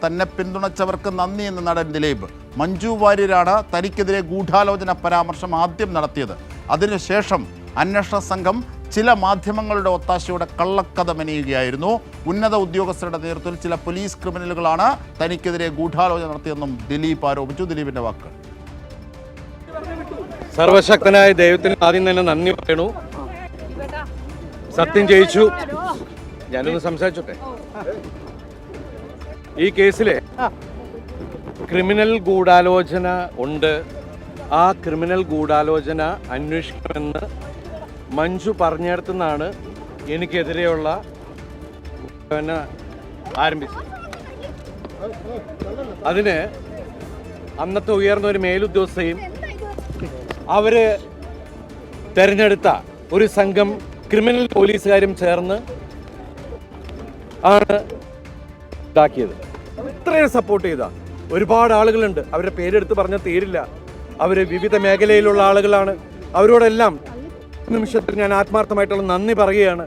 തന്നെ പിന്തുണച്ചവർക്ക് നന്ദി എന്ന് നടൻ ദിലീപ്. മഞ്ജു വാര്യരാണ് തനിക്കെതിരെ ഗൂഢാലോചന പരാമർശം ആദ്യം നടത്തിയത്. അതിനുശേഷം അന്വേഷണ സംഘം ചില മാധ്യമങ്ങളുടെ ഒത്താശയോടെ കള്ളക്കഥ മെനയുകയായിരുന്നു. ഉന്നത ഉദ്യോഗസ്ഥരുടെ നേതൃത്വത്തിൽ ചില പോലീസ് ക്രിമിനലുകളാണ് തനിക്കെതിരെ ഗൂഢാലോചന നടത്തിയെന്നും ദിലീപ് ആരോപിച്ചു. ദിലീപിന്റെ വാക്കുകൾ. സർവശക്തനായ ദൈവത്തിന് ആദ്യം തന്നെ നന്ദി പറയണു. സത്യം ജയിച്ചു. ഞാനൊന്ന് സംസാരിച്ചോട്ടെ. ഈ കേസിലെ ക്രിമിനൽ ഗൂഢാലോചന ഉണ്ട്. ആ ക്രിമിനൽ ഗൂഢാലോചന അന്വേഷിക്കണമെന്ന് മഞ്ജു പറഞ്ഞിടത്തുനിന്നാണ് എനിക്കെതിരെയുള്ള ആരംഭിച്ചത്. അതിന് അന്നത്തെ ഉയർന്ന ഒരു മേലുദ്യോഗസ്ഥയും അവര് തെരഞ്ഞെടുത്ത ഒരു സംഘം ക്രിമിനൽ പോലീസുകാരും ചേർന്ന് ആണ് ഉണ്ടാക്കിയത്. ഇത്രയും സപ്പോർട്ട് ചെയ്ത ഒരുപാട് ആളുകളുണ്ട്. അവരുടെ പേരെടുത്ത് പറഞ്ഞാൽ തീരില്ല. അവർ വിവിധ മേഖലയിലുള്ള ആളുകളാണ്. അവരോടെല്ലാം നിമിഷത്തിൽ ഞാൻ ആത്മാർത്ഥമായിട്ടുള്ള നന്ദി പറയുകയാണ്.